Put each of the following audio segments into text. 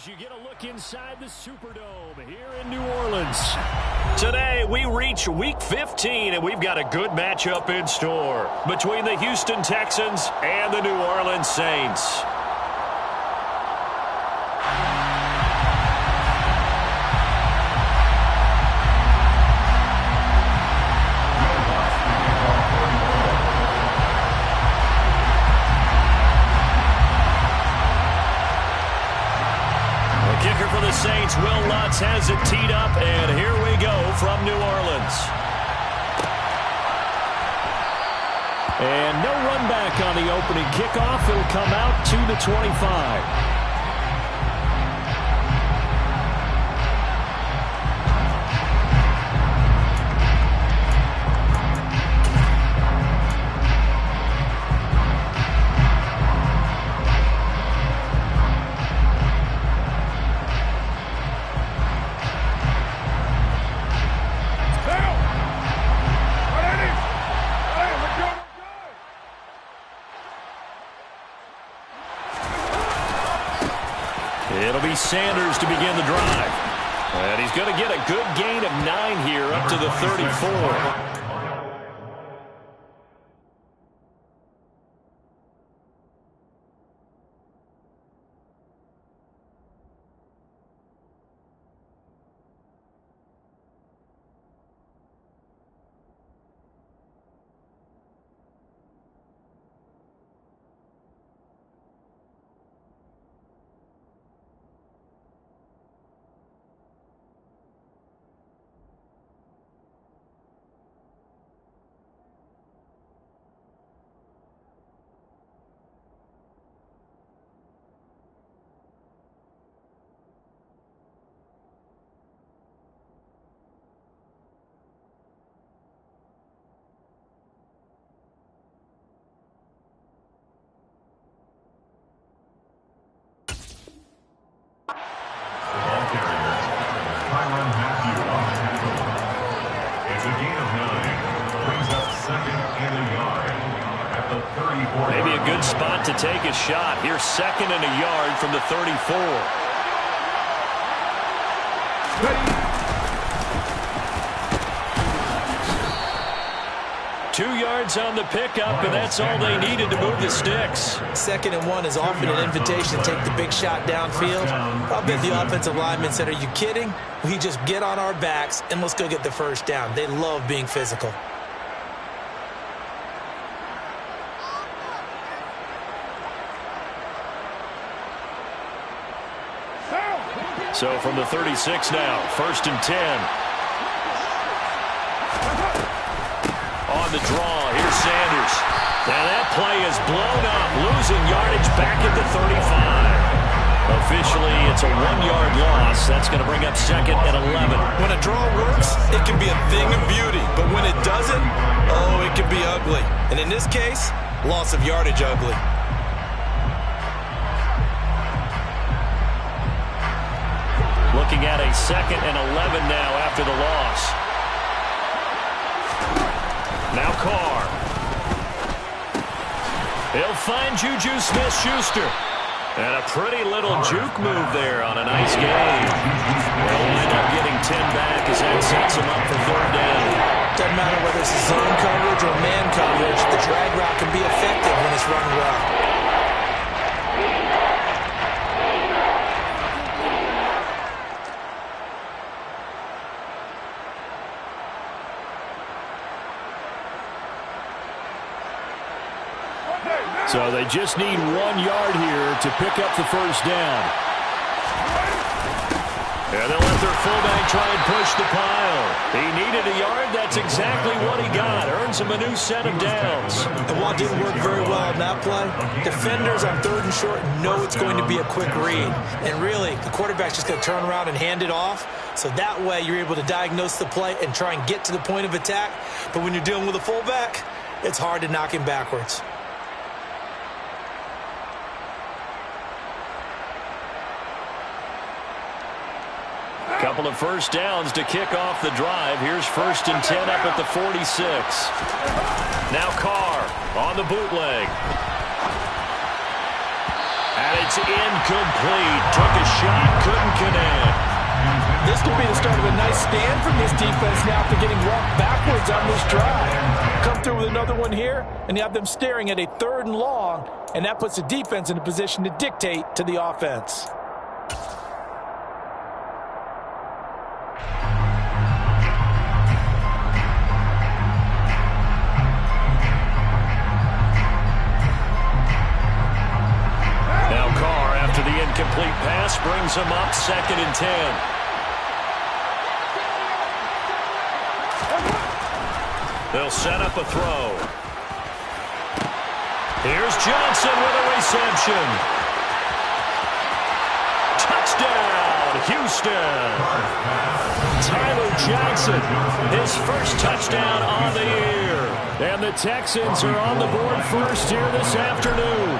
As you get a look inside the Superdome here in New Orleans. Today, we reach Week 15, and we've got a good matchup in store between the Houston Texans and the New Orleans Saints. Saints, Will Lutz has it teed up, and here we go from New Orleans. And no run back on the opening kickoff. It'll come out to the 25. It'll be Sanders to begin the drive. And he's going to get a good gain of 9 here up to the 34. Maybe a good spot to take a shot. Here's 2nd and a yard from the 34. 2 yards on the pickup, and that's all they needed to move the sticks. 2nd and 1 is often an invitation to take the big shot downfield. I'll bet the offensive lineman said, "Are you kidding? We just get on our backs and let's go get the first down." They love being physical. So from the 36 now, 1st and 10. On the draw, here's Sanders. Now that play is blown up, losing yardage back at the 35. Officially, it's a 1-yard loss. That's going to bring up 2nd and 11. When a draw works, it can be a thing of beauty. But when it doesn't, oh, it can be ugly. And in this case, loss of yardage ugly. Looking at a 2nd and 11 now after the loss. Now Carr. He'll find Juju Smith-Schuster. And a pretty little juke move there on a nice game. They'll wind up getting 10 back as that sets him up for 3rd down. Doesn't matter whether it's zone coverage or man coverage, the drag route can be effective when it's run well. So they just need 1 yard here to pick up the first down. And they'll let their fullback try and push the pile. He needed a yard. That's exactly what he got. Earns him a new set of downs. And while it didn't work very well on that play, defenders on 3rd and short know it's going to be a quick read. And really, the quarterback's just going to turn around and hand it off. So that way you're able to diagnose the play and try and get to the point of attack. But when you're dealing with a fullback, it's hard to knock him backwards. Couple of first downs to kick off the drive. Here's 1st and 10 up at the 46. Now Carr on the bootleg. it's incomplete. Took a shot, couldn't connect. This could be the start of a nice stand from this defense now after getting walked backwards on this drive. Come through with another one here, and you have them staring at a 3rd and long, and that puts the defense in a position to dictate to the offense. Now Carr, after the incomplete pass, brings him up 2nd and 10. They'll set up a throw. Here's Johnson with a reception. Touchdown, Houston. Tyler Johnson, his first touchdown on the year. And the Texans are on the board first here this afternoon.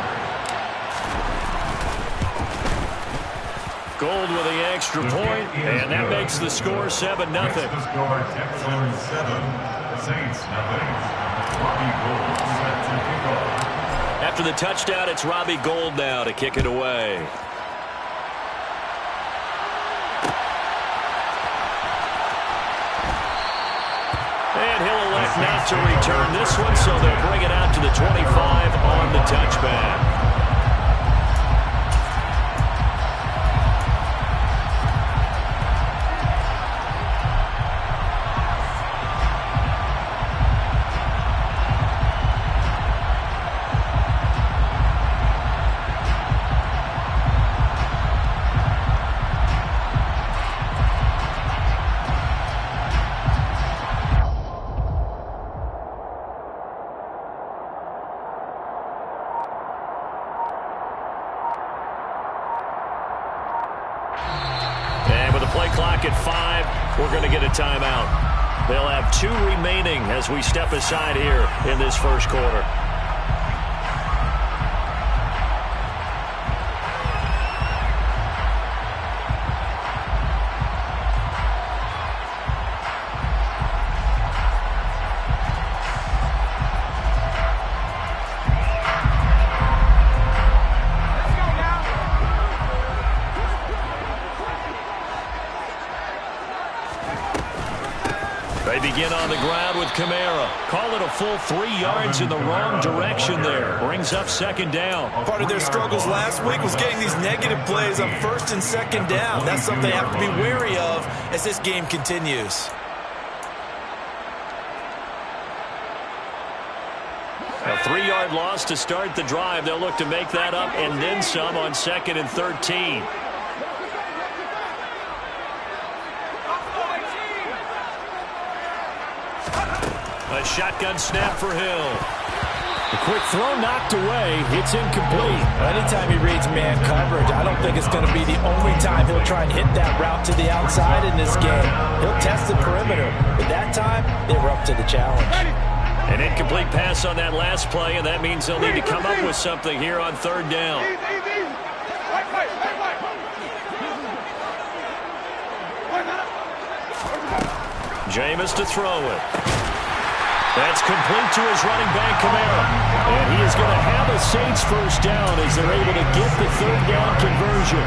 Gold with the extra point, and that makes the score 7-0. After the touchdown, it's Robbie Gould now to kick it away. And he'll elect not to return this one, so they'll bring it out to the 25 on the touchback. Clock at 5. We're going to get a timeout. They'll have 2 remaining as we step aside here in this first quarter. They begin on the ground with Kamara. Call it a full 3 yards in the wrong direction there. Brings up 2nd down. Part of their struggles last week was getting these negative plays on 1st and 2nd down. That's something they have to be wary of as this game continues. A 3-yard loss to start the drive. They'll look to make that up and then some on 2nd and 13. A shotgun snap for Hill. A quick throw knocked away. It's incomplete. Anytime he reads man coverage, I don't think it's going to be the only time he'll try and hit that route to the outside in this game. He'll test the perimeter. But that time, they were up to the challenge. An incomplete pass on that last play, and that means they'll need to come up with something here on 3rd down. Jameis to throw it. That's complete to his running back, Kamara. And he is going to have a Saints first down as they're able to get the 3rd down conversion.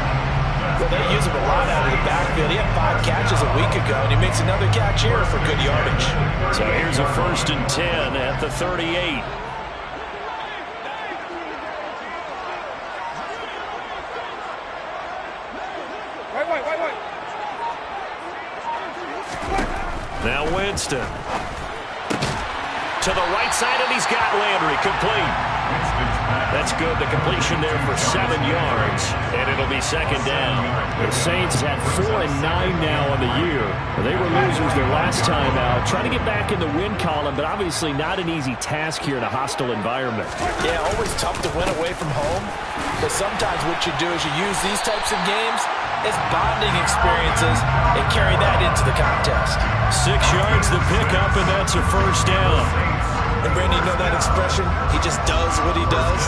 Well, they use him a lot out of the backfield. He had 5 catches a week ago, and he makes another catch here for good yardage. So here's a 1st and 10 at the 38. Now Winston. To the right side, and he's got Landry complete. That's good. The completion there for 7 yards, and it'll be 2nd down. The Saints had 4 and 9 now on the year. They were losers their last time out. Trying to get back in the win column, but obviously not an easy task here in a hostile environment. Yeah, always tough to win away from home. But sometimes what you do is you use these types of games as bonding experiences and carry that into the contest. 6 yards the pickup, and that's a 1st down. And Brandon, you know that expression? He just does what he does.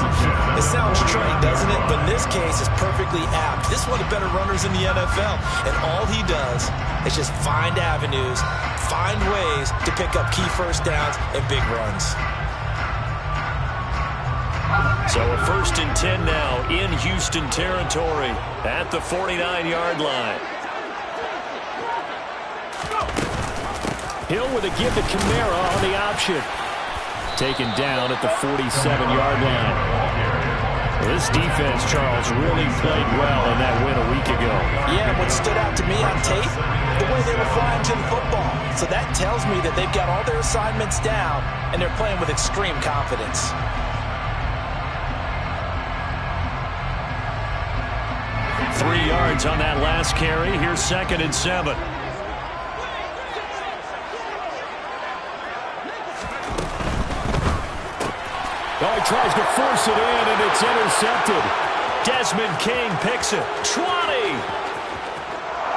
It sounds trite, doesn't it? But in this case, it's perfectly apt. This is one of the better runners in the NFL. And all he does is just find avenues, find ways to pick up key first downs and big runs. So a 1st and 10 now in Houston territory at the 49-yard line. Hill with a give to Kamara on the option. Taken down at the 47-yard line. This defense, Charles, really played well in that win a week ago. Yeah, what stood out to me on tape, the way they were flying to the football. So that tells me that they've got all their assignments down, and they're playing with extreme confidence. Three yards on that last carry. Here's 2nd and 7. Oh, he tries to force it in, and it's intercepted. Desmond King picks it. 20!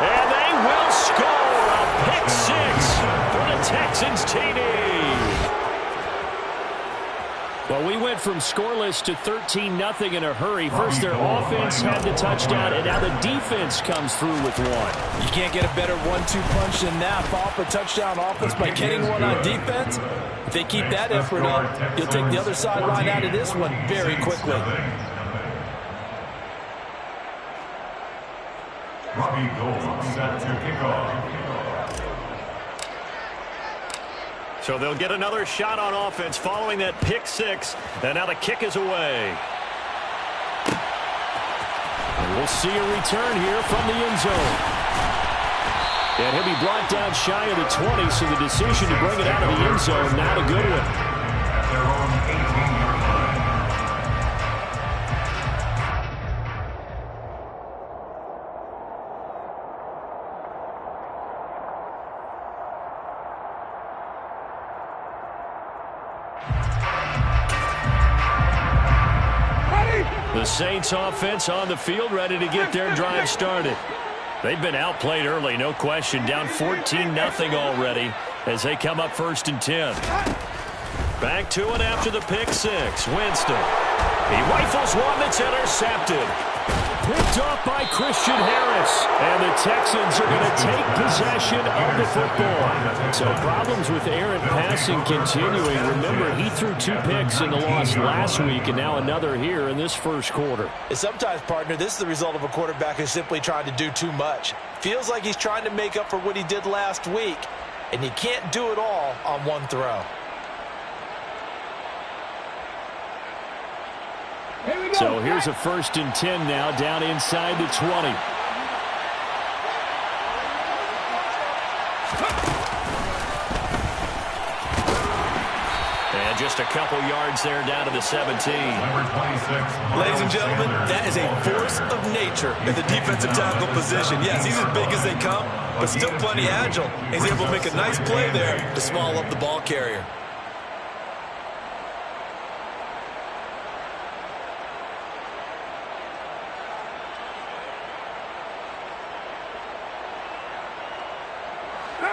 And they will score a pick 6 for the Texans TD. Well, we went from scoreless to 13-0 in a hurry. First, their offense had the touchdown, and now the defense comes through with one. You can't get a better 1-2 punch than that. Fall for touchdown offense by getting one on defense. If they keep that effort up, you'll take the other sideline out of this one very quickly. Robbie Gould set to kick off. So they'll get another shot on offense following that pick 6. And now the kick is away. And we'll see a return here from the end zone. And he'll be brought down shy of the 20, so the decision to bring it out of the end zone, not a good one. At their own 18-yard line. The Saints offense on the field, ready to get their drive started. They've been outplayed early, no question. Down 14-0 already as they come up 1st and 10. Back to it after the pick 6. Winston. He rifles one that's intercepted. Picked off by Christian Harris. And the Texans are going to take possession of the football. So problems with errant passing continuing. Remember, he threw 2 picks in the loss last week, and now another here in this first quarter. And sometimes, partner, this is the result of a quarterback who's simply trying to do too much. Feels like he's trying to make up for what he did last week, and he can't do it all on one throw. So here's a 1st and 10 now, down inside the 20. And just a couple yards there down to the 17. Number 26. Ladies and gentlemen, that is a force of nature in the defensive tackle position. Yes, he's as big as they come, but still plenty agile. He's able to make a nice play there to small up the ball carrier.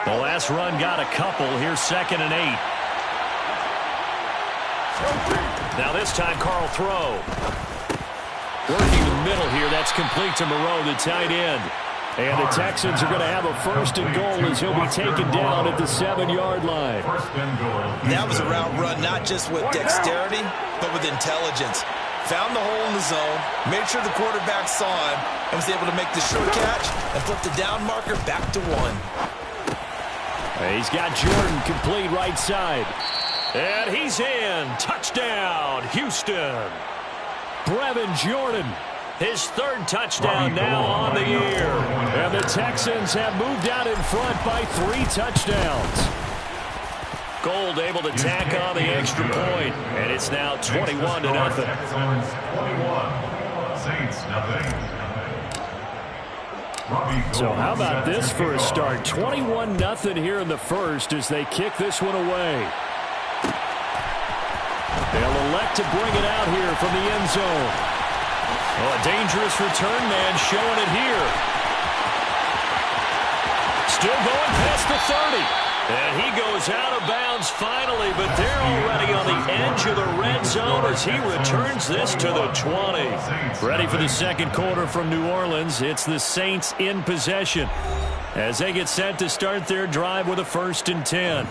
The last run got a couple. Here's 2nd and 8. Now this time, Carl throw. Working the middle here. That's complete to Moreau, the tight end. And the Texans are going to have a 1st and goal as he'll be taken down at the 7-yard line. That was a route run not just with dexterity, but with intelligence. Found the hole in the zone, made sure the quarterback saw him, and was able to make the short catch and flip the down marker back to 1. He's got Jordan complete right side. And he's in. Touchdown, Houston. Brevin Jordan. His 3rd touchdown now on the year. And the Texans have moved out in front by 3 touchdowns. Gold able to tack on the extra point. And it's now 21-0. 21. Saints, nothing. So how about this for a start? 21-0 here in the first as they kick this one away. They'll elect to bring it out here from the end zone. Oh, a dangerous return man showing it here. Still going past the 30. And he goes out of bounds finally, but they're already on the edge of the red zone as he returns this to the 20. Ready for the second quarter from New Orleans. It's the Saints in possession as they get set to start their drive with a 1st and 10.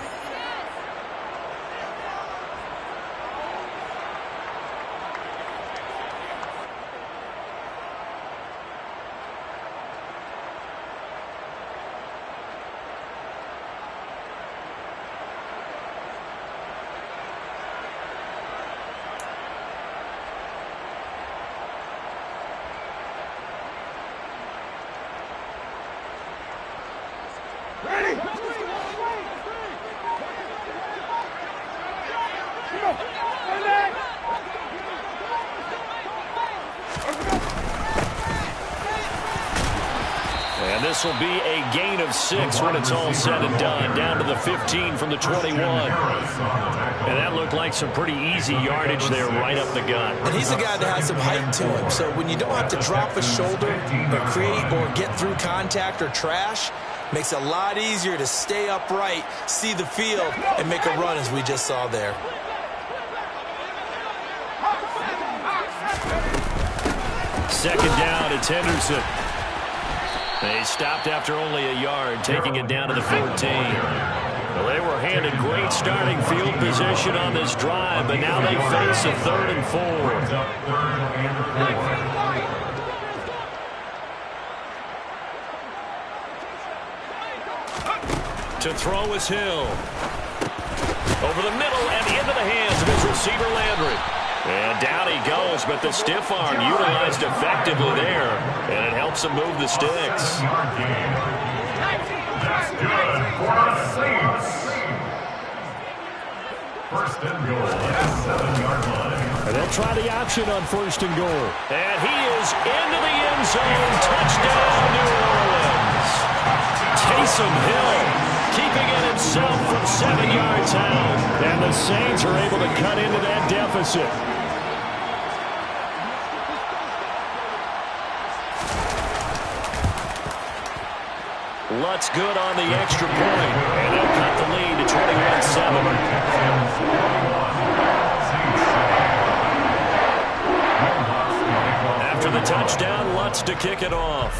And this will be a gain of 6 when it's all said and done. Down to the 15 from the 21. And that looked like some pretty easy yardage there right up the gut. And he's a guy that has some height to him. So when you don't have to drop a shoulder or create or get through contact or trash, makes it a lot easier to stay upright, see the field, and make a run as we just saw there. Second down, it's Henderson. They stopped after only a yard, taking it down to the 14. Well, they were handed great starting field position on this drive, but now they face a 3rd and 4. To throw is Hill. Over the middle and into the hands of his receiver, Landry. And down he goes, but the stiff arm utilized effectively there, and it helps him move the sticks. That's good for the Saints. First and goal at the 7-yard line. And they'll try the option on 1st and goal. And he is into the end zone. Touchdown, New Orleans. Taysom Hill keeping it himself from 7 yards out. And the Saints are able to cut into that deficit. Lutz good on the extra point. And they'll cut the lead to 21-7. After the touchdown, Lutz to kick it off.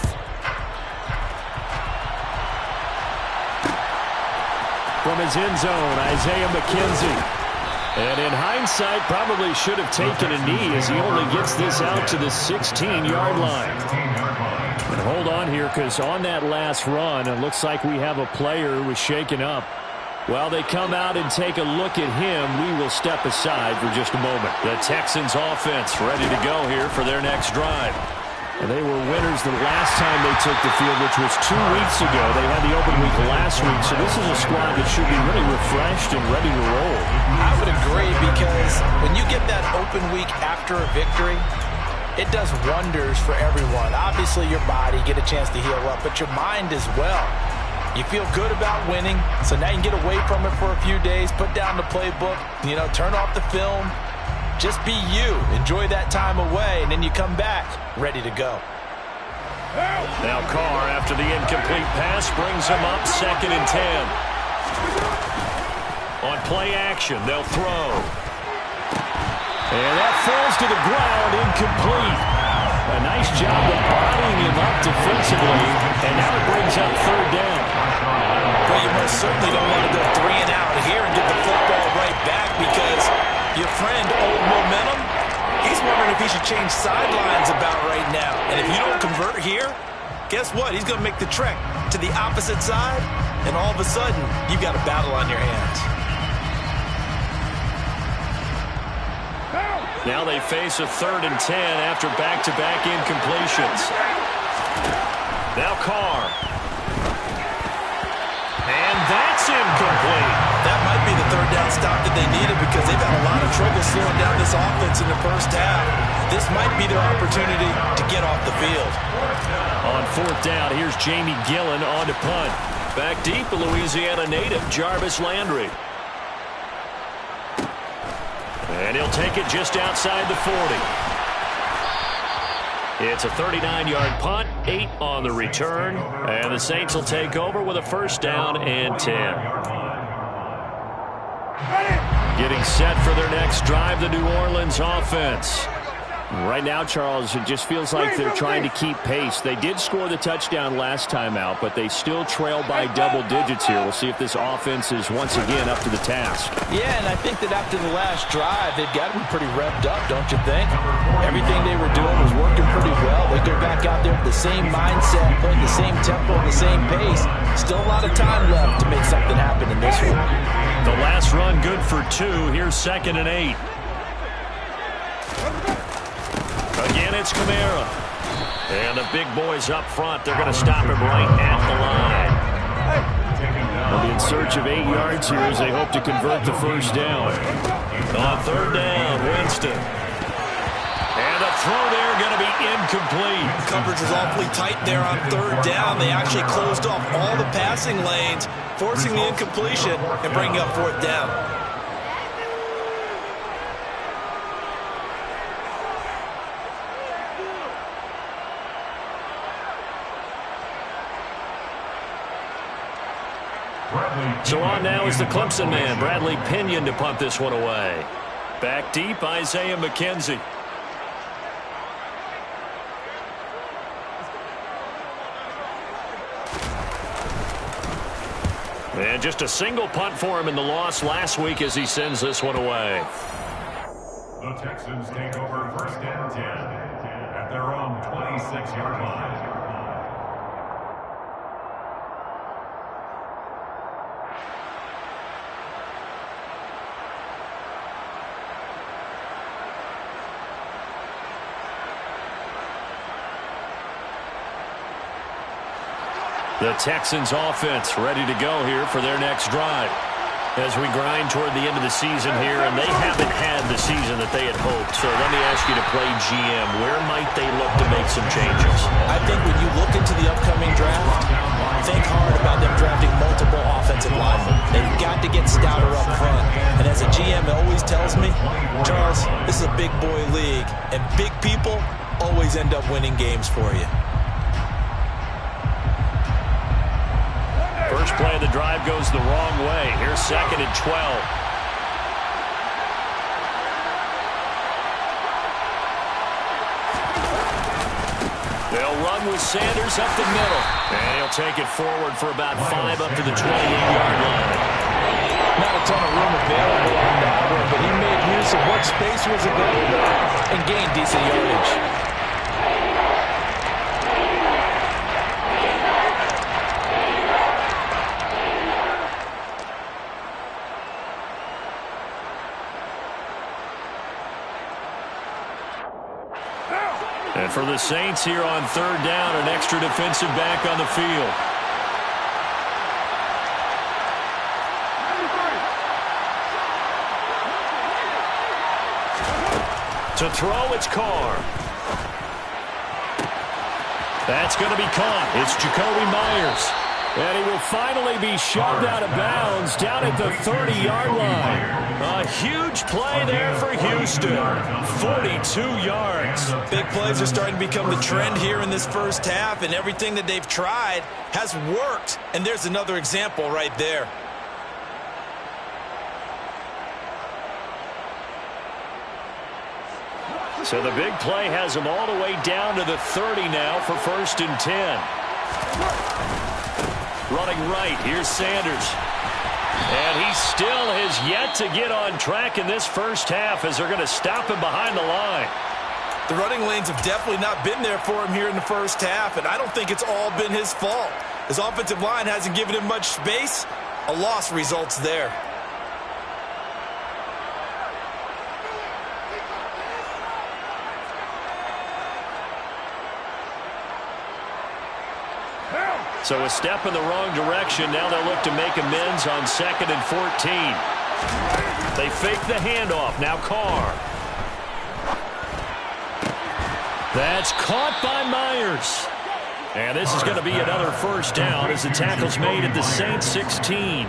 From his end zone, Isaiah McKenzie. And in hindsight, probably should have taken a knee as he only gets this out to the 16-yard line. And hold on here, because on that last run, it looks like we have a player who was shaken up. While they come out and take a look at him, we will step aside for just a moment. The Texans offense ready to go here for their next drive. And they were winners the last time they took the field, which was 2 weeks ago. They had the open week last week, so this is a squad that should be really refreshed and ready to roll. I would agree, because when you get that open week after a victory, it does wonders for everyone. Obviously, your body, get a chance to heal up, but your mind as well. You feel good about winning, so now you can get away from it for a few days, put down the playbook, turn off the film. Just be you. Enjoy that time away, and then you come back ready to go. Now Carr, after the incomplete pass, brings him up 2nd and 10. On play action, they'll throw. And that falls to the ground, incomplete. A nice job of bodying him up defensively, and now it brings up 3rd down. Well, you most certainly don't want to go 3 and out here and get the football right back, because your friend, Old Momentum, he's wondering if he should change sidelines about right now. And if you don't convert here, guess what? He's going to make the trek to the opposite side, and all of a sudden, you've got a battle on your hands. Now they face a 3rd and 10 after back-to-back incompletions. Now Carr. And that's incomplete. That might be the 3rd down stop that they needed, because they've had a lot of trouble slowing down this offense in the first half. This might be their opportunity to get off the field. On 4th down, here's Jamie Gillen on to punt. Back deep, a Louisiana native, Jarvis Landry. And he'll take it just outside the 40. It's a 39-yard punt, 8 on the return, and the Saints will take over with a 1st down and 10. Getting set for their next drive, the New Orleans offense. Right now, Charles, it just feels like they're trying to keep pace. They did score the touchdown last time out, but they still trail by double digits here. We'll see if this offense is once again up to the task. Yeah, and I think that after the last drive, they've got to be pretty revved up, don't you think? Everything they were doing was working pretty well. They go back out there with the same mindset, playing the same tempo, the same pace. Still a lot of time left to make something happen in this one. The last run good for 2. Here's 2nd and 8. Again, it's Kamara. And the big boys up front, they're going to stop him right at the line. They'll be in search of 8 yards here as they hope to convert the first down. On third down, Winston. And a throw there going to be incomplete. Coverage was awfully tight there on third down. They actually closed off all the passing lanes, forcing the incompletion and bringing up fourth down. So on now is the Clemson man, Bradley Pinion, to punt this one away. Back deep, Isaiah McKenzie. And just a single punt for him in the loss last week as he sends this one away. The Texans take over first and 10 at their own 26-yard line. The Texans offense ready to go here for their next drive. As we grind toward the end of the season here, and they haven't had the season that they had hoped. So let me ask you to play GM. Where might they look to make some changes? I think when you look into the upcoming draft, think hard about them drafting multiple offensive linemen. They've got to get stouter up front. And as a GM, it always tells me, Charles, this is a big boy league, and big people always end up winning games for you. First play of the drive goes the wrong way. Here's 2nd and 12. They'll run with Sanders up the middle. And he'll take it forward for about 5 up to the 28-yard line. Not a ton of room available on that one, but he made use of what space was available and gained decent yardage. And for the Saints here on third down, an extra defensive back on the field. To throw, it's Carr. That's going to be caught. It's Jacoby Myers. And he will finally be shoved out of bounds down at the 30-yard line. A huge play there for Houston. 42 yards. Big plays are starting to become the trend here in this first half, and everything that they've tried has worked. And there's another example right there. So the big play has them all the way down to the 30 now for 1st and 10. Running right, here's Sanders. And he still has yet to get on track in this first half as they're going to stop him behind the line. The running lanes have definitely not been there for him here in the first half, and I don't think it's all been his fault. His offensive line hasn't given him much space. A loss results there. So a step in the wrong direction. Now they'll look to make amends on 2nd and 14. They fake the handoff. Now Carr. That's caught by Myers. And this is going to be another first down as the tackle's made at the Saints 16.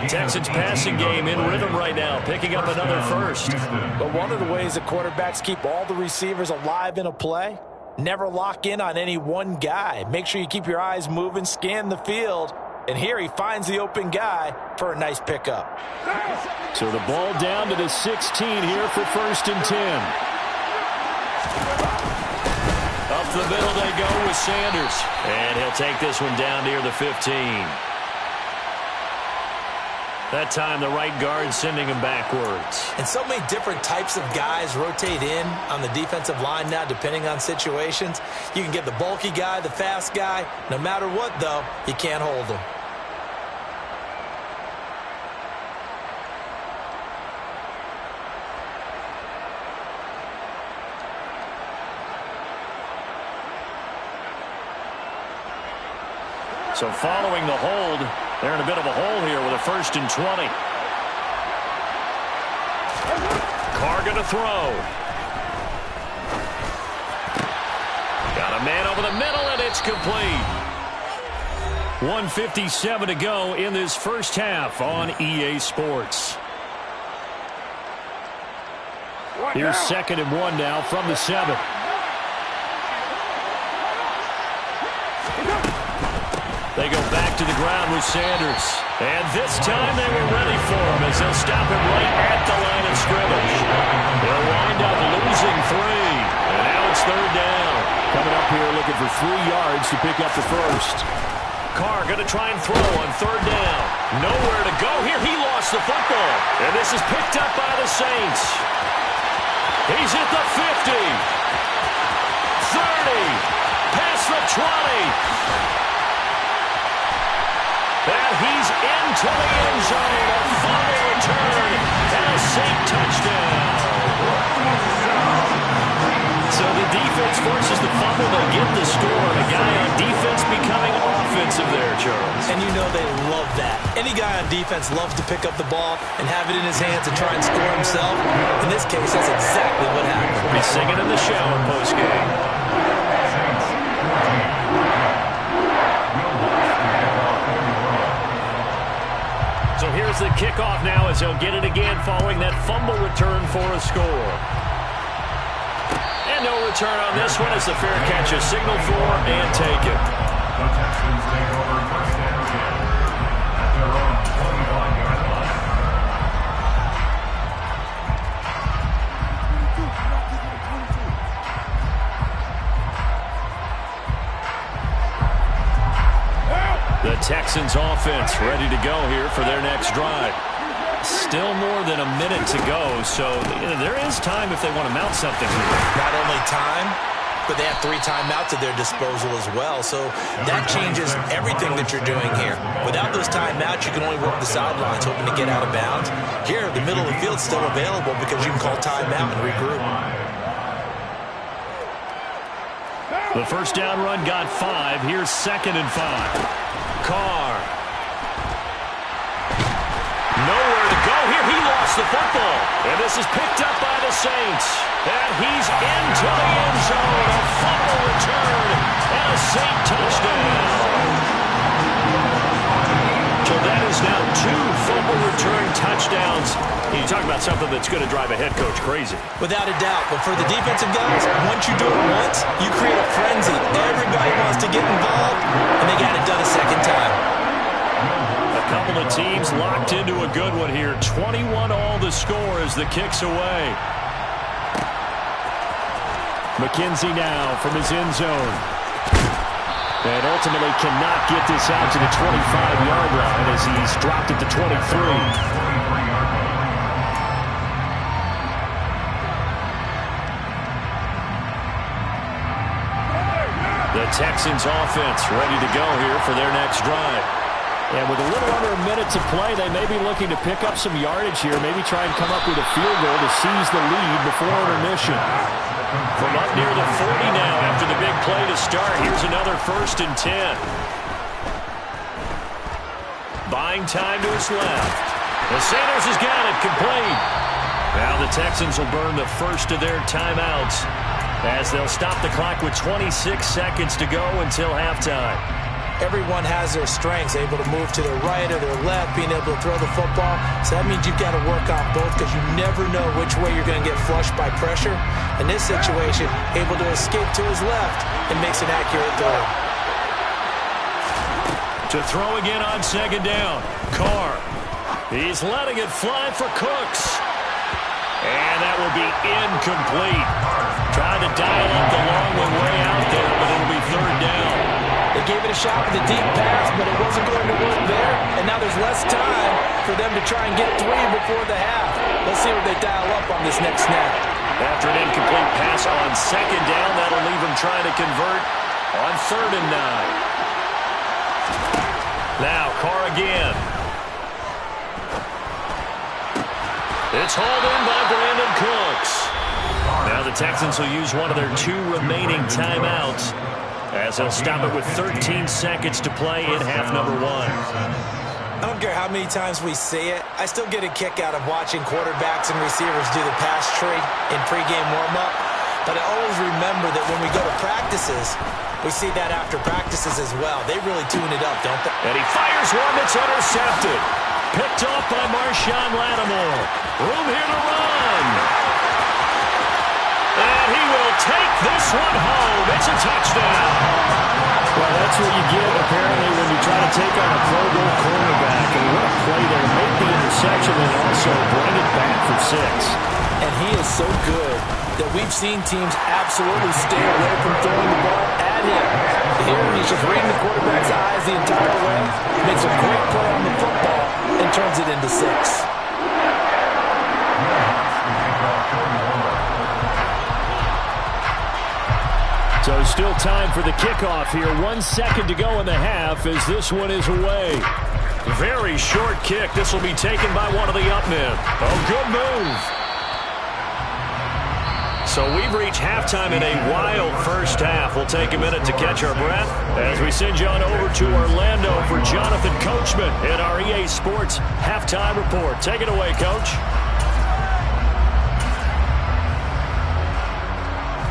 Texans passing game in rhythm right now, picking up another first. But one of the ways that quarterbacks keep all the receivers alive in a play, never lock in on any one guy. Make sure you keep your eyes moving, scan the field, and here he finds the open guy for a nice pickup. So the ball down to the 16 here for 1st and 10. Up the middle they go with Sanders. And he'll take this one down near the 15. That time the right guard sending him backwards. And so many different types of guys rotate in on the defensive line now depending on situations. You can get the bulky guy, the fast guy. No matter what, though, you can't hold him. So following the hold, They're in a bit of a hole here with a 1st and 20. Carr going to throw. Got a man over the middle, and it's complete. 1:57 to go in this first half on EA Sports. Here's 2nd and 1 now from the 7. They go back to the ground with Sanders. And this time they were ready for him as they'll stop him right at the line of scrimmage. They'll wind up losing 3. And now it's 3rd down. Coming up here looking for 3 yards to pick up the first. Carr going to try and throw on 3rd down. Nowhere to go here. He lost the football. And this is picked up by the Saints. He's at the 50. 30. Past the 20. And he's into the end zone. A fumble return and a Saint touchdown. So the defense forces the fumble. They get the score. The guy on defense becoming offensive there, Charles. And you know they love that. Any guy on defense loves to pick up the ball and have it in his hands and try and score himself. In this case, that's exactly what happened. He's singing in the shower postgame. So here's the kickoff now as they'll get it again following that fumble return for a score. And no return on this one as the fair catch is signaled for and taken. The Texans take over 1st and 10 at their own 21-yard line. The Texans offense ready to go here for their next drive. Still more than a minute to go, so there is time if they want to mount something here. Not only time, but they have 3 timeouts at their disposal as well, so that changes everything that you're doing here. Without those timeouts, you can only work the sidelines hoping to get out of bounds. Here, the middle of the field's still available because you can call timeout and regroup. The 1st down run got 5. Here's 2nd and 5. Carr. Nowhere to go here. He lost the football. And this is picked up by the Saints. And he's into the end zone. A fumble return and a Saint touchdown. So that is now 2 fumble return touchdowns. You talk about something that's going to drive a head coach crazy. Without a doubt. But for the defensive guys, once you do it once, you create a frenzy. Everybody wants to get involved, and they got it done a 2nd time. A couple of teams locked into a good one here. 21 all the score as the kick's away. McKenzie now from his end zone. And ultimately cannot get this out to the 25-yard line as he's dropped at the 23. The Texans offense ready to go here for their next drive. And with a little under a minute to play, they may be looking to pick up some yardage here, maybe try and come up with a field goal to seize the lead before intermission. From up near the 40 now after the big play to start, here's another 1st and 10. Buying time to his left. And Sanders has got it complete. Now the Texans will burn the first of their timeouts as they'll stop the clock with 26 seconds to go until halftime. Everyone has their strengths, able to move to their right or their left, being able to throw the football. So that means you've got to work on both because you never know which way you're going to get flushed by pressure. In this situation, able to escape to his left and makes an accurate throw. To throw again on 2nd down. Carr. He's letting it fly for Cooks. And that will be incomplete. Trying to dial up the long one way out there, but it'll be 3rd down. They gave it a shot with a deep pass, but it wasn't going to work there. And now there's less time for them to try and get 3 before the half. Let's see what they dial up on this next snap. After an incomplete pass on 2nd down, that'll leave them trying to convert on 3rd and 9. Now Carr again. It's hauled in by Brandon Cooks. Now the Texans will use one of their 2 remaining timeouts as they'll stop it with 13 seconds to play in half number 1. I don't care how many times we see it. I still get a kick out of watching quarterbacks and receivers do the pass tree in pregame warm-up. But I always remember that when we go to practices, we see that after practices as well. They really tune it up, don't they? And he fires one that's intercepted. Picked off by Marshawn Lattimore. Room here to run. And he will take this one home. It's a touchdown. Well, that's what you get, apparently, when you try to take on a Pro Bowl cornerback. And what a play there. Make the interception and also bring it back for 6. And he is so good that we've seen teams absolutely stay away from throwing the ball at him. Here, he's just reading the quarterback's eyes the entire way, makes a great play on the football, and turns it into 6. So still time for the kickoff here. 1 second to go in the half as this one is away. Very short kick. This will be taken by one of the up men. Oh, good move. So we've reached halftime in a wild first half. We'll take a minute to catch our breath as we send you on over to Orlando for Jonathan Coachman in our EA Sports Halftime Report. Take it away, Coach.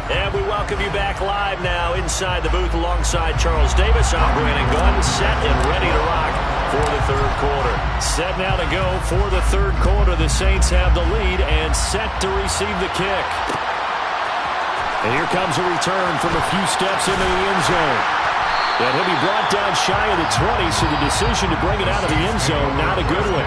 And we welcome you back live now inside the booth alongside Charles Davis. I'm Brandon Gunn, set and ready to rock for the third quarter. Set now to go for the third quarter. The Saints have the lead and set to receive the kick. And here comes a return from a few steps into the end zone. And he'll be brought down shy of the 20, so the decision to bring it out of the end zone, not a good one.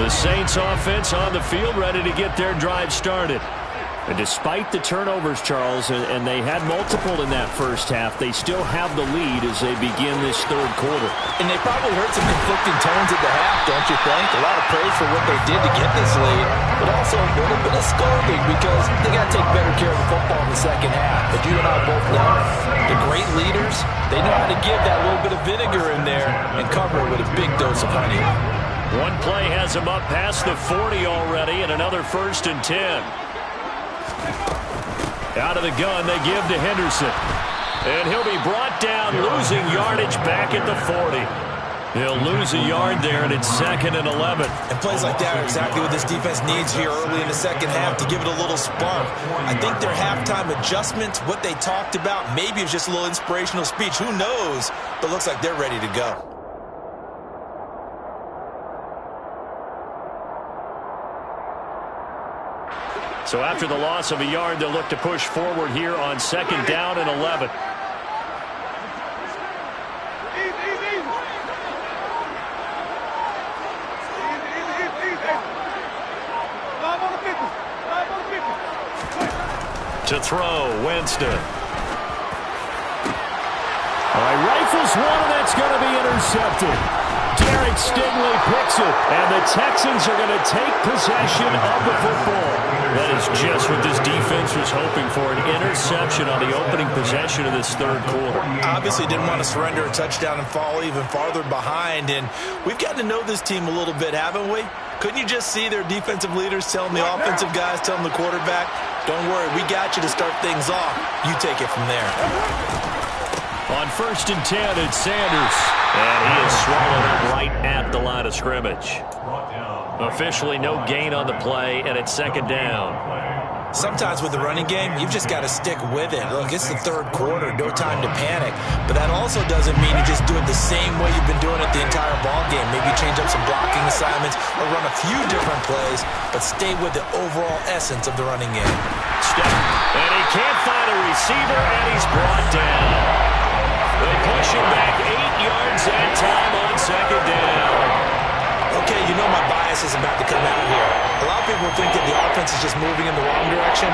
The Saints offense on the field, ready to get their drive started. And despite the turnovers, Charles, and they had multiple in that first half, they still have the lead as they begin this third quarter. And they probably heard some conflicting tones at the half, don't you think? A lot of praise for what they did to get this lead, but also a little bit of scolding because they got to take better care of the football in the second half. But you and I both know the great leaders, they know how to give that little bit of vinegar in there and cover it with a big dose of honey. One play has him up past the 40 already, and another 1st and 10. Out of the gun, they give to Henderson. And he'll be brought down, losing yardage back at the 40. He'll lose a yard there, and it's 2nd and 11. And plays like that are exactly what this defense needs here early in the second half to give it a little spark. I think their halftime adjustments, what they talked about, maybe it's just a little inspirational speech. Who knows? But looks like they're ready to go. So after the loss of a yard, they'll look to push forward here on 2nd down and 11. To throw, Winston. All right, rifles one, and that's going to be intercepted. Derek Stingley picks it, and the Texans are going to take possession of the football. That is just what this defense was hoping for, an interception on the opening possession of this third quarter. Obviously didn't want to surrender a touchdown and fall even farther behind, and we've gotten to know this team a little bit, haven't we? Couldn't you just see their defensive leaders telling the offensive guys, telling the quarterback, don't worry, we got you to start things off. You take it from there. On 1st and 10, it's Sanders. And he is swallowed up right at the line of scrimmage. Officially no gain on the play, and it's 2nd down. Sometimes with the running game, you've just got to stick with it. Look, it's the third quarter, no time to panic. But that also doesn't mean you just do it the same way you've been doing it the entire ball game. Maybe change up some blocking assignments or run a few different plays, but stay with the overall essence of the running game. Step, and he can't find a receiver, and he's brought down. They push him back 8 yards that time on 2nd down. Okay, you know my bias is about to come out here. A lot of people think that the offense is just moving in the wrong direction.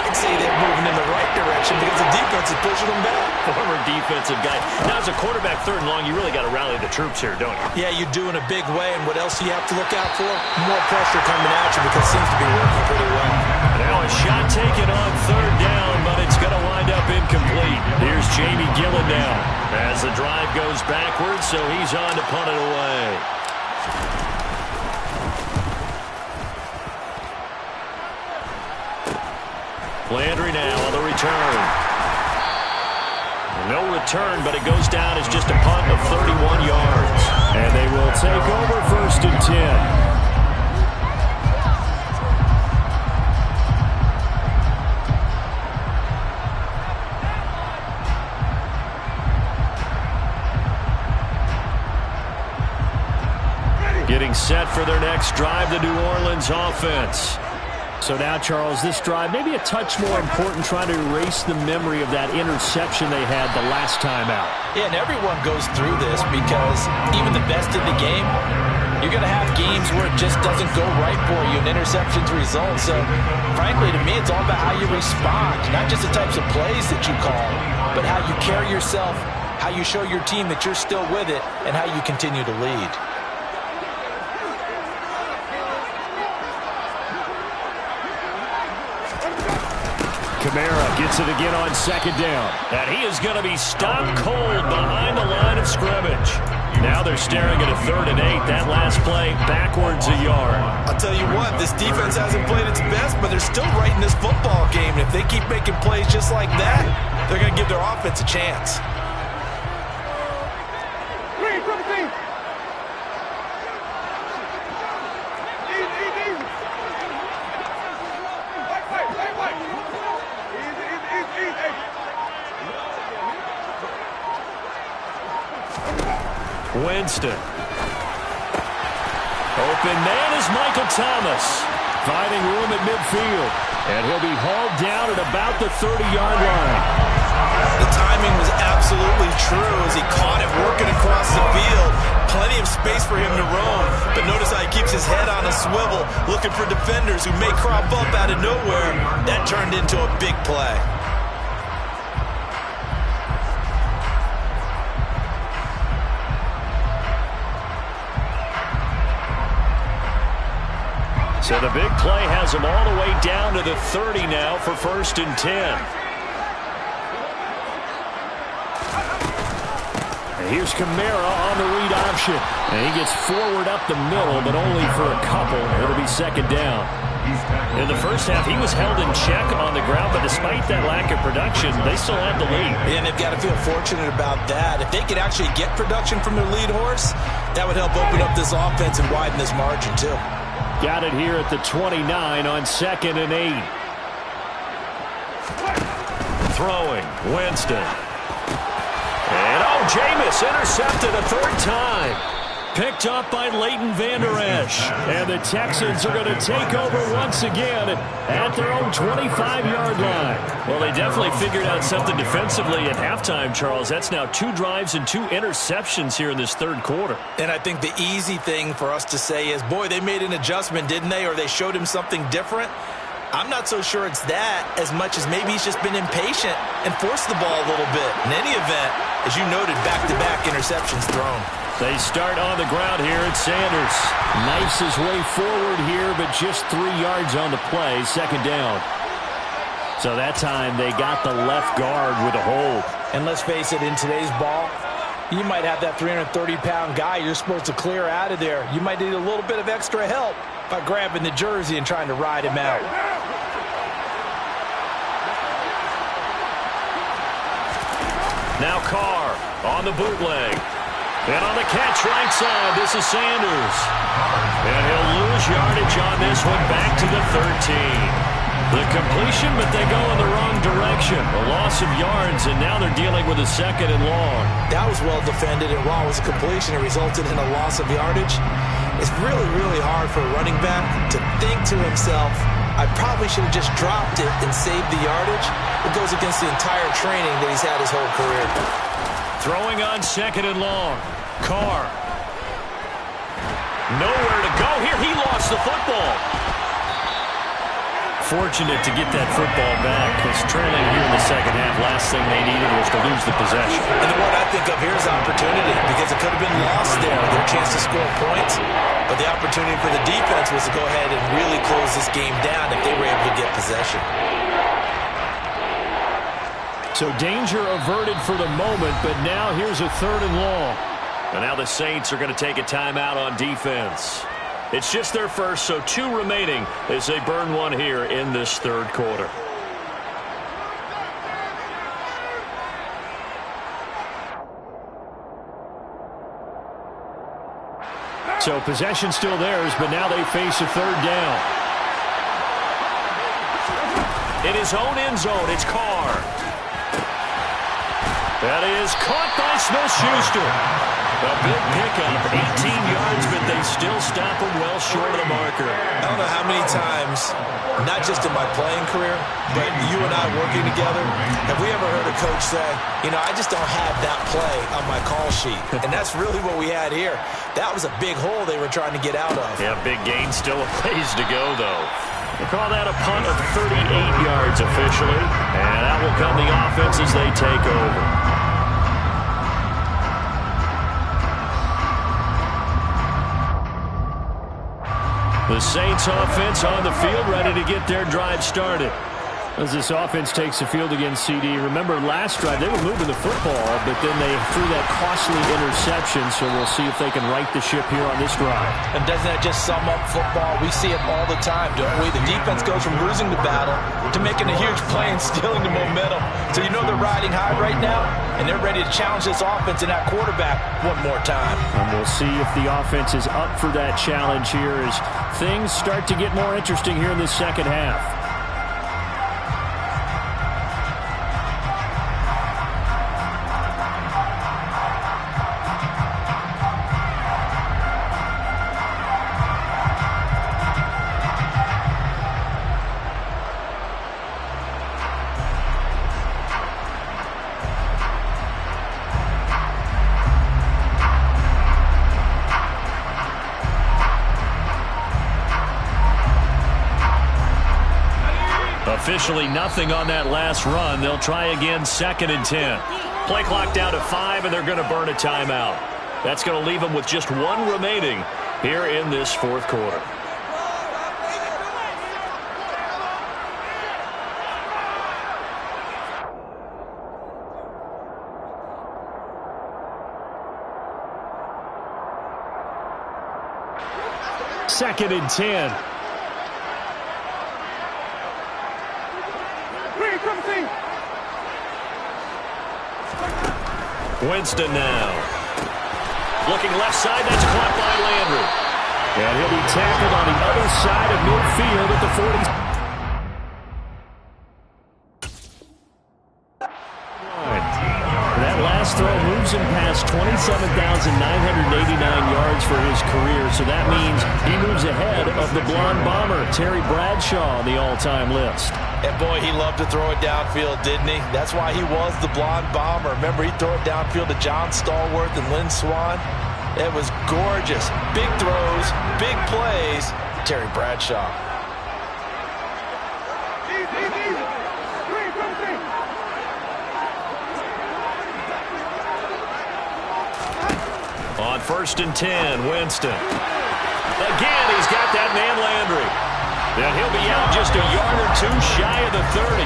I'd say they're moving in the right direction because the defense is pushing them back. Former defensive guy. Now, as a quarterback 3rd and long, you really got to rally the troops here, don't you? Yeah, you do in a big way. And what else do you have to look out for? More pressure coming at you because it seems to be working pretty well. Now a shot taken on 3rd down, but it's going to wind up incomplete. Here's Jamie Gillen now as the drive goes backwards, so he's on to punt it away. Landry now on the return. No return, but it goes down as just a punt of 31 yards. And they will take over 1st and 10. Getting set for their next drive, the New Orleans offense. So now, Charles, this drive maybe a touch more important, trying to erase the memory of that interception they had the last time out. Yeah, and everyone goes through this because even the best in the game, you're going to have games where it just doesn't go right for you and interceptions result. So, frankly, to me, it's all about how you respond, not just the types of plays that you call, but how you carry yourself, how you show your team that you're still with it, and how you continue to lead. Kamara gets it again on 2nd down. And he is going to be stopped cold behind the line of scrimmage. Now they're staring at a 3rd and 8. That last play backwards a yard. I'll tell you what, this defense hasn't played its best, but they're still right in this football game. And if they keep making plays just like that, they're going to give their offense a chance. Winston. Open man is Michael Thomas. Finding room at midfield. And he'll be hauled down at about the 30-yard line. The timing was absolutely true as he caught it working across the field. Plenty of space for him to roam. But notice how he keeps his head on a swivel, looking for defenders who may crop up out of nowhere. That turned into a big play. So the big play has them all the way down to the 30 now for 1st and 10. And here's Kamara on the read option. And he gets forward up the middle, but only for a couple. It'll be 2nd down. In the first half, he was held in check on the ground, but despite that lack of production, they still had the lead. And they've got to feel fortunate about that. If they could actually get production from their lead horse, that would help open up this offense and widen this margin, too. Got it here at the 29 on 2nd and 8. Throwing, Winston. And Jameis intercepted a 3rd time. Picked up by Leighton Vander Esch. And the Texans are going to take over once again at their own 25-yard line. Well, they definitely figured out something defensively at halftime, Charles. That's now 2 drives and 2 interceptions here in this 3rd quarter. And I think the easy thing for us to say is, boy, they made an adjustment, didn't they? Or they showed him something different. I'm not so sure it's that as much as maybe he's just been impatient and forced the ball a little bit. In any event, as you noted, back-to-back interceptions thrown. They start on the ground here at Sanders. Knifes his way forward here, but just 3 yards on the play. 2nd down. So that time they got the left guard with a hold. And let's face it, in today's ball, you might have that 330-pound guy you're supposed to clear out of there. You might need a little bit of extra help by grabbing the jersey and trying to ride him out. Now Carr on the bootleg. And on the catch right side, this is Sanders. And he'll lose yardage on this one back to the 13. The completion, but they go in the wrong direction. A loss of yards, and now they're dealing with a 2nd and long. That was well defended, and while it was a completion, it resulted in a loss of yardage. It's really, really hard for a running back to think to himself, I probably should have just dropped it and saved the yardage. It goes against the entire training that he's had his whole career. Throwing on 2nd and long. Carr. Nowhere to go here. He lost the football. Fortunate to get that football back, because trailing here in the 2nd half, last thing they needed was to lose the possession. And the word I think of here is opportunity, because it could have been lost there, their chance to score points. But the opportunity for the defense was to go ahead and really close this game down if they were able to get possession. So danger averted for the moment, but now here's a 3rd and long. And now the Saints are going to take a timeout on defense. It's just their first, so 2 remaining as they burn one here in this 3rd quarter. So possession still theirs, but now they face a third down. In his own end zone, it's Carr. That is caught by Smith-Schuster. A big pickup, 18 yards, but they still stop him well short of the marker. I don't know how many times, not just in my playing career, but you and I working together, have we ever heard a coach say, you know, I just don't have that play on my call sheet. And that's really what we had here. That was a big hole they were trying to get out of. Yeah, big gain, still a ways to go, though. They call that a punt of 38 yards officially, and that will come the offense as they take over. The Saints offense on the field, ready to get their drive started. As this offense takes the field against CD. Remember last drive, they were moving the football, but then they threw that costly interception, so we'll see if they can right the ship here on this drive. And doesn't that just sum up football? We see it all the time, don't we? The defense goes from losing the battle to making a huge play and stealing the momentum. So you know they're riding high right now, and they're ready to challenge this offense and that quarterback one more time. And we'll see if the offense is up for that challenge here as things start to get more interesting here in this second half. Officially nothing on that last run. They'll try again, 2nd and 10. Play clock down to 5, and they're going to burn a timeout. That's going to leave them with just 1 remaining here in this 4th quarter. Second and 10. Winston now. Looking left side, that's caught by Landry. And he'll be tackled on the other side of midfield at the 40. That last throw moves him past 27,989 yards for his career, so that means he moves ahead of the blonde bomber, Terry Bradshaw, on the all-time list. And boy, he loved to throw it downfield, didn't he? That's why he was the blonde bomber. Remember, he'd throw it downfield to John Stallworth and Lynn Swann. It was gorgeous. Big throws, big plays. Terry Bradshaw. On 1st and 10, Winston. Again, he's got that man Landry. And he'll be out just a yard or 2 shy of the 30.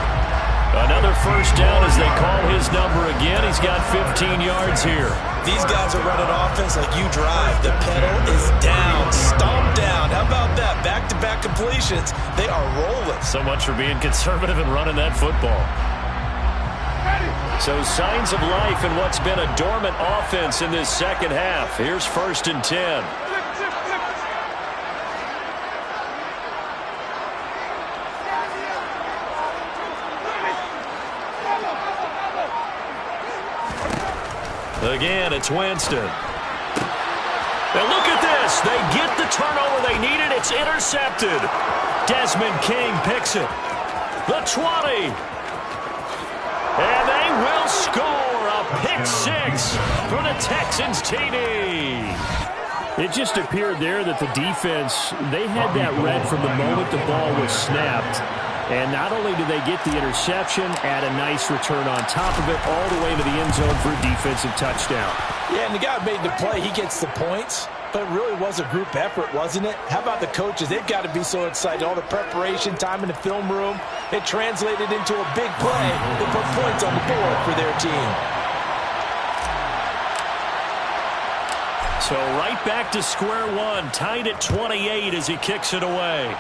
Another first down as they call his number again. He's got 15 yards here. These guys are running offense like you drive. The pedal is down, stomp down. How about that? Back-to-back completions. They are rolling. So much for being conservative and running that football. So signs of life in what's been a dormant offense in this second half. Here's 1st and 10. Again, it's Winston. And look at this. They get the turnover they needed. It's intercepted. Desmond King picks it. The 20. And they will score a pick 6 for the Texans TD. It just appeared there that the defense, they had that read from the moment the ball was snapped. And not only did they get the interception, add a nice return on top of it, all the way to the end zone for a defensive touchdown. Yeah, and the guy made the play. He gets the points. But it really was a group effort, wasn't it? How about the coaches? They've got to be so excited. All the preparation, time in the film room, it translated into a big play. They put points on the board for their team. So right back to square one, tied at 28 as he kicks it away.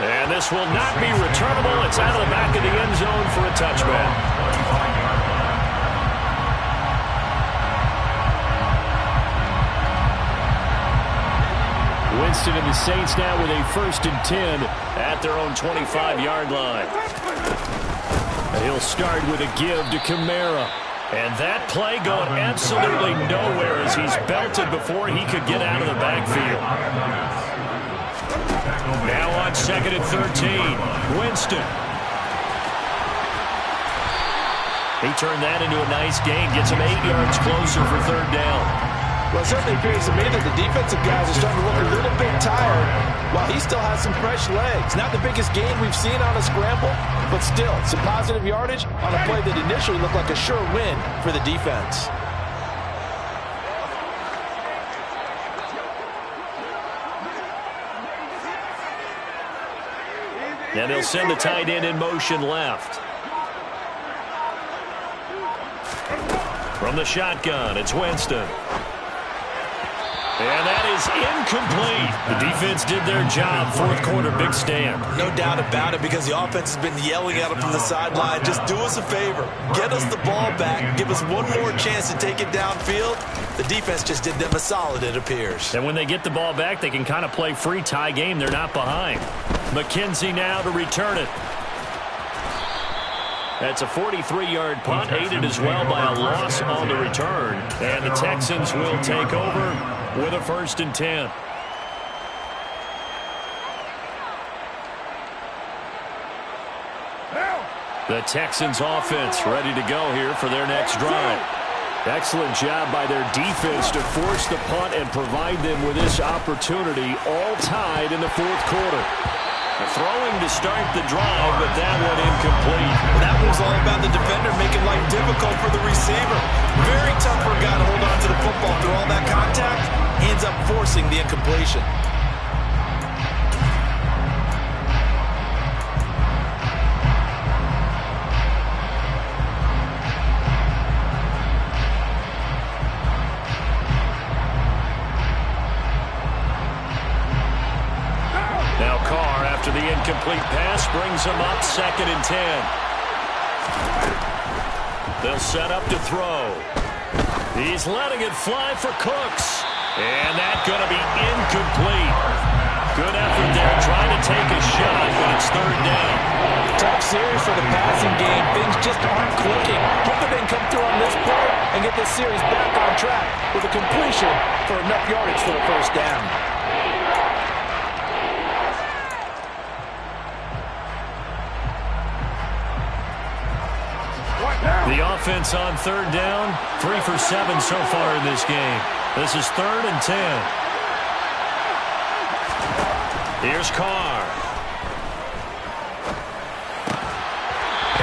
And this will not be returnable. It's out of the back of the end zone for a touchback. Winston and the Saints now with a 1st and 10 at their own 25-yard line. And he'll start with a give to Kamara. And that play going absolutely nowhere as he's belted before he could get out of the backfield. Now on 2nd and 13, Winston. He turned that into a nice gain, gets him 8 yards closer for 3rd down. Well, it certainly appears to me that the defensive guys are starting to look a little bit tired while he still has some fresh legs. Not the biggest gain we've seen on a scramble, but still some positive yardage on a play that initially looked like a sure win for the defense. And they'll send the tight end in motion left. From the shotgun, it's Winston. And that is incomplete. The defense did their job. 4th quarter, big stand. No doubt about it, because the offense has been yelling at him from the sideline. Just do us a favor. Get us the ball back. Give us one more chance to take it downfield. The defense just did them a solid, it appears. And when they get the ball back, they can kind of play free tie game. They're not behind. McKenzie now to return it. That's a 43-yard punt, aided as well by a loss on the return. And the Texans will take over with a 1st and 10. The Texans offense ready to go here for their next drive. Excellent job by their defense to force the punt and provide them with this opportunity, all tied in the 4th quarter. Throwing to start the drive, but that one incomplete. That was all about the defender making life difficult for the receiver. Very tough for a guy to hold on to the football through all that contact. He ends up forcing the incompletion. After the incomplete pass, brings him up 2nd and 10. They'll set up to throw. He's letting it fly for Cooks. And that's going to be incomplete. Good effort there, trying to take a shot, but it's 3rd down. Tough series for the passing game. Things just aren't clicking. Hopefully they can come through on this play and get this series back on track with a completion for enough yardage for the 1st down. The offense on 3rd down, 3 for 7 so far in this game. This is 3rd and 10. Here's Carr.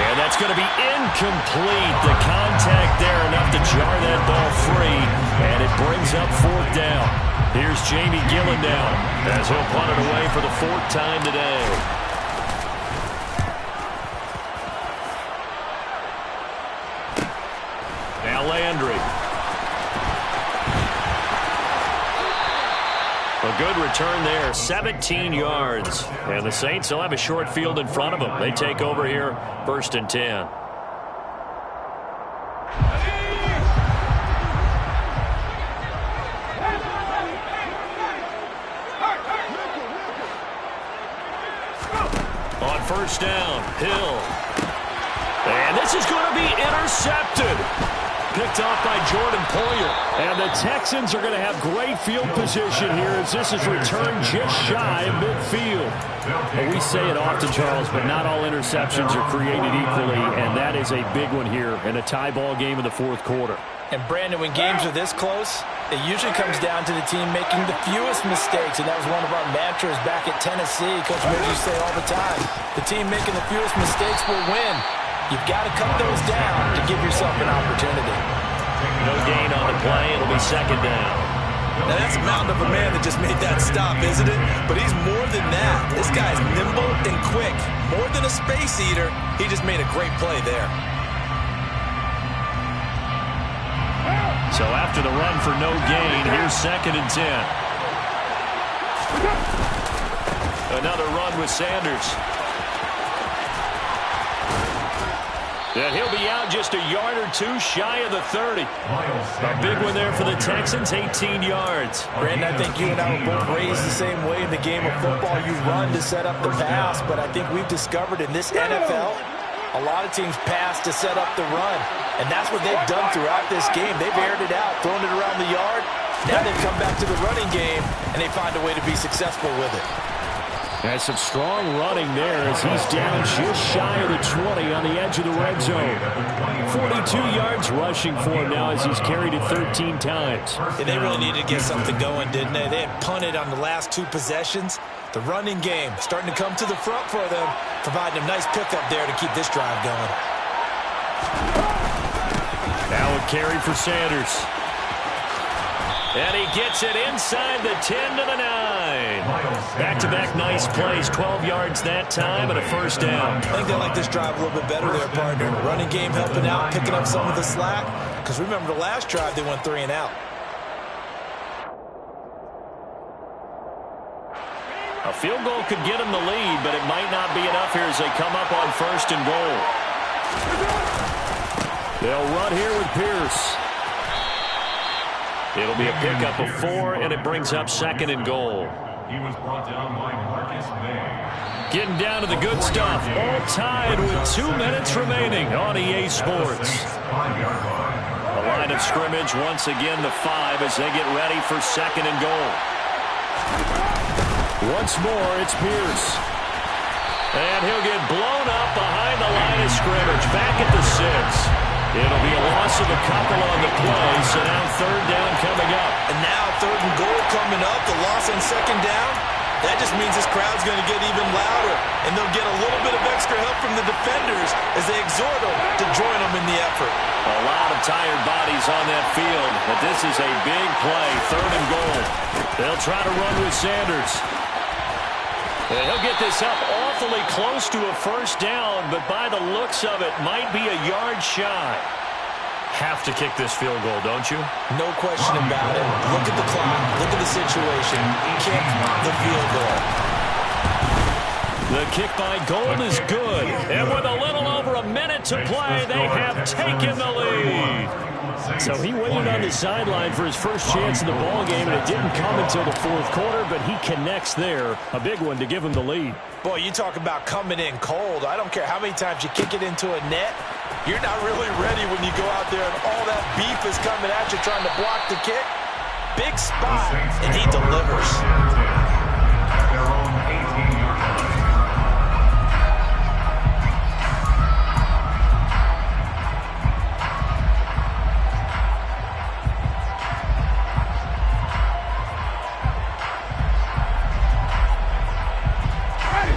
And that's going to be incomplete. The contact there enough to jar that ball free, and it brings up 4th down. Here's Jamie Gillen down as he'll punt it away for the 4th time today. Landry. A good return there, 17 yards. And the Saints will have a short field in front of them. They take over here, 1st and 10. On 1st down, Hill. And this is going to be intercepted. Picked off by Jordan Poyer. And the Texans are going to have great field position here as this is returned just shy of midfield. Well, we say it often, Charles, but not all interceptions are created equally, and that is a big one here in a tie ball game in the 4th quarter. And, Brandon, when games are this close, it usually comes down to the team making the fewest mistakes, and that was one of our mantras back at Tennessee. Coach Mills used to say all the time, the team making the fewest mistakes will win. You've got to cut those down to give yourself an opportunity. No gain on the play. It'll be 2nd down. Now, that's a mountain of a man that just made that stop, isn't it? But he's more than that. This guy's nimble and quick. More than a space eater, he just made a great play there. So after the run for no gain, here's 2nd and 10. Another run with Sanders. And he'll be out just a yard or two shy of the 30. A big one there for the Texans, 18 yards. Brandon, I think you and I were both raised the same way in the game of football. You run to set up the pass, but I think we've discovered in this NFL, a lot of teams pass to set up the run. And that's what they've done throughout this game. They've aired it out, thrown it around the yard. Now they've come back to the running game, and they find a way to be successful with it. That's some strong running there as he's down just shy of the 20 on the edge of the red zone. 42 yards rushing for him now as he's carried it 13 times. And they really needed to get something going, didn't they? They had punted on the last 2 possessions. The running game starting to come to the front for them, providing a nice pickup there to keep this drive going. Now a carry for Sanders. And he gets it inside the 10 to the 9. Back-to-back nice plays, 12 yards that time and a first down. I think they like this drive a little bit better there, partner. Running game helping out, picking up some of the slack. Because remember the last drive, they went 3 and out. A field goal could get him the lead, but it might not be enough here as they come up on 1st and goal. They'll run here with Pierce. It'll be a pickup of 4, and it brings up 2nd and goal. He was brought down by Marcus May. Getting down to the good stuff. All tied with 2 minutes remaining on EA Sports. The line of scrimmage once again the 5 as they get ready for 2nd and goal. Once more, it's Pierce. And he'll get blown up behind the line of scrimmage. Back at the 6. It'll be a loss of a couple on the play, so now 3rd down coming up. And now 3rd and goal coming up, the loss on 2nd down. That just means this crowd's going to get even louder, and they'll get a little bit of extra help from the defenders as they exhort them to join them in the effort. A lot of tired bodies on that field, but this is a big play, 3rd and goal. They'll try to run with Sanders. And he'll get this up awfully close to a first down, but by the looks of it, might be a yard shy. Have to kick this field goal, don't you? No question about it. Look at the clock. Look at the situation. Kick the field goal. The kick by Gold is good. And with a little over a minute to play, they have taken the lead. So he waited on the sideline for his first chance in the ballgame, and it didn't come until the 4th quarter, but he connects there. A big one to give him the lead. Boy, you talk about coming in cold. I don't care how many times you kick it into a net. You're not really ready when you go out there and all that beef is coming at you trying to block the kick. Big spot, and he delivers. Their own 18-yard line.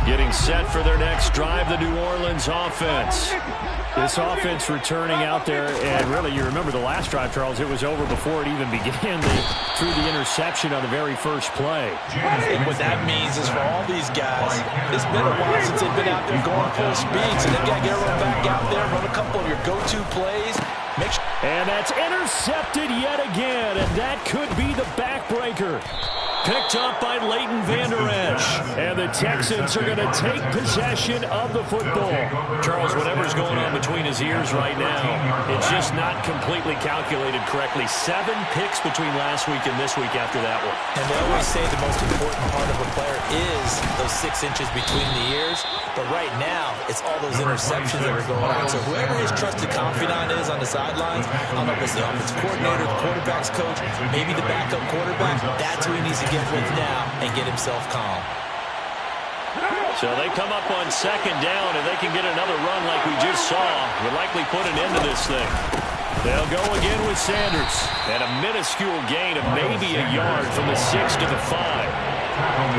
Getting set for their next drive, the New Orleans offense. This offense returning out there, and really, you remember the last drive, Charles, it was over before it even began. They threw the interception on the very first play. And what that means is for all these guys, it's been a while since they've been out there going full speed, so they've got to get everyone back out there, run a couple of your go-to plays. And that's intercepted yet again, and that could be the backbreaker. Picked up by Leighton Vander Esch. And the Texans are going to take possession of the football. Charles, whatever's going on between his ears right now, it's just not completely calculated correctly. 7 picks between last week and this week after that one. And they always say the most important part of a player is those 6 inches between the ears. But right now, it's all those interceptions that are going on. So whoever his trusted confidant is on the sidelines, I don't know if it's the offensive coordinator, the quarterback's coach, maybe the backup quarterback, that's who he needs to get with now and get himself calm. So they come up on 2nd down, and they can get another run like we just saw. Would likely put an end to this thing. They'll go again with Sanders. And a minuscule gain of maybe a yard from the 6 to the 5.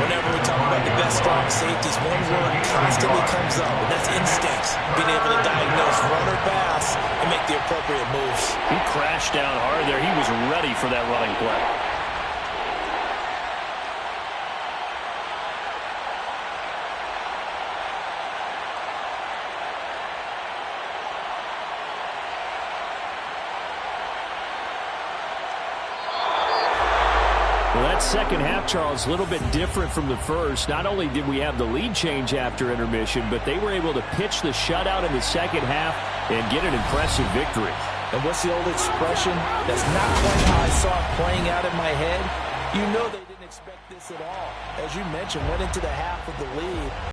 Whenever we talk about the best strong safeties, one word constantly comes up, and that's instincts. Being able to diagnose run or pass and make the appropriate moves. He crashed down hard there. He was ready for that running play. Well, that second half, Charles, a little bit different from the first. Not only did we have the lead change after intermission, but they were able to pitch the shutout in the second half and get an impressive victory. And what's the old expression? That's not quite how I saw it playing out in my head. You know they didn't expect this at all. As you mentioned, went into the half of the lead.